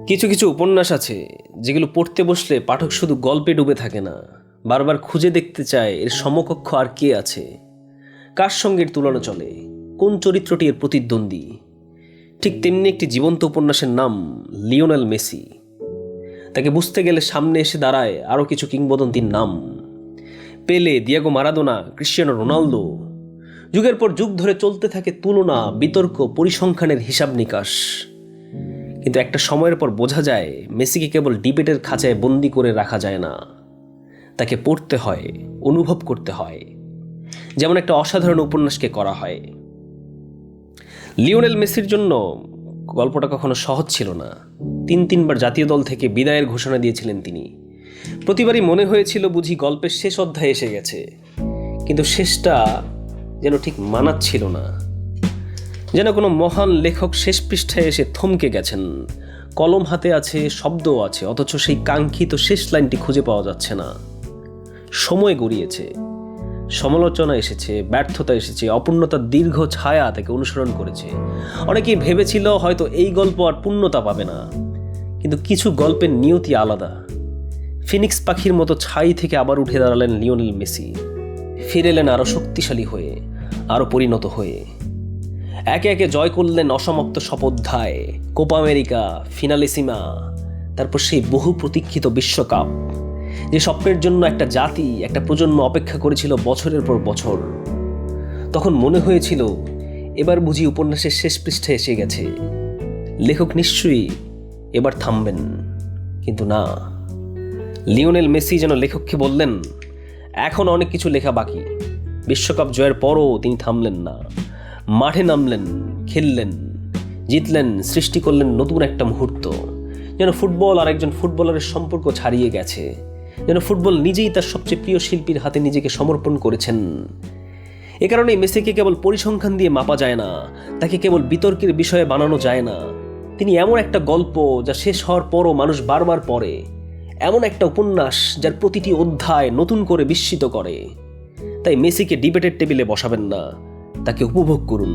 কিছু কিছু উপন্যাস আছে যেগুলো পড়তে বসলে পাঠক শুধু গল্পে ডুবে থাকে না, বারবার খুঁজে দেখতে চায় এর সমকক্ষ আর কে আছে, কার সঙ্গে এর তুলনা চলে, কোন চরিত্রটি এর প্রতিদ্বন্দ্বী। ঠিক তেমনি একটি জীবন্ত উপন্যাসের নাম লিওনেল মেসি। তাকে বুঝতে গেলে সামনে এসে দাঁড়ায় আরও কিছু কিংবদন্তির নাম: পেলে, দিয়েগো মারাদোনা, ক্রিশ্চিয়ানো রোনালদো। যুগের পর যুগ ধরে চলতে থাকে তুলনা, বিতর্ক, পরিসংখ্যানের হিসাব নিকাশ। কিন্তু একটা সময়ের পর বোঝা যায় মেসিকে কেবল ডিবেটের খাঁচায় বন্দি করে রাখা যায় না, তাকে পড়তে হয়, অনুভব করতে হয়, যেমন একটা অসাধারণ উপন্যাসকে করা হয়। লিওনেল মেসির জন্য গল্পটা কখনো সহজ ছিল না। তিনবার জাতীয় দল থেকে বিদায়ের ঘোষণা দিয়েছিলেন তিনি। প্রতিবারই মনে হয়েছিল বুঝি গল্পের শেষ অধ্যায় এসে গেছে, কিন্তু শেষটা যেন ঠিক মানাচ্ছিল না। যেন কোনো মহান লেখক শেষ পৃষ্ঠায় এসে থমকে গেছেন। কলম হাতে আছে, শব্দও আছে, অথচ সেই কাঙ্ক্ষিত শেষ লাইনটি খুঁজে পাওয়া যাচ্ছে না। সময় গড়িয়েছে, সমালোচনা এসেছে, ব্যর্থতা এসেছে, অপূর্ণতার দীর্ঘ ছায়া তাকে অনুসরণ করেছে। অনেকেই ভেবেছিল হয়তো এই গল্প আর পূর্ণতা পাবে না, কিন্তু কিছু গল্পের নিয়তি আলাদা। ফিনিক্স পাখির মতো ছাই থেকে আবার উঠে দাঁড়ালেন লিওনেল মেসি। ফিরে এলেন আরও শক্তিশালী হয়ে, আরও পরিণত হয়ে। একে একে জয় করলেন অসমাপ্ত শপথধ্যায়, কোপা আমেরিকা, ফিনালিসিমা, তারপর সেই বহু প্রতীক্ষিত বিশ্বকাপ, যে স্বপ্নের জন্য একটা জাতি, একটা প্রজন্ম অপেক্ষা করেছিল বছরের পর বছর। তখন মনে হয়েছিল এবার বুঝি উপন্যাসের শেষ পৃষ্ঠায় এসে গেছে, লেখক নিশ্চয়ই এবার থামবেন। কিন্তু না, লিওনেল মেসি যেন লেখককে বললেন, এখন অনেক কিছু লেখা বাকি। বিশ্বকাপ জয়ের পরও তিনি থামলেন না। মাঠে নামলেন, খেললেন, জিতলেন, সৃষ্টি করলেন নতুন একটা মুহূর্ত। যেন ফুটবল আর একজন ফুটবলারের সম্পর্ক ছাড়িয়ে গেছে, যেন ফুটবল নিজেই তার সবচেয়ে প্রিয় শিল্পীর হাতে নিজেকে সমর্পণ করেছেন। এ কারণেই মেসিকে কেবল পরিসংখ্যান দিয়ে মাপা যায় না, তাকে কেবল বিতর্কের বিষয়ে বানানো যায় না। তিনি এমন একটা গল্প যা শেষ হওয়ার পরও মানুষ বারবার পড়ে, এমন একটা উপন্যাস যার প্রতিটি অধ্যায় নতুন করে বিস্মিত করে। তাই মেসিকে ডিবেটের টেবিলে বসাবেন না, তাকে উপভোগ করুন।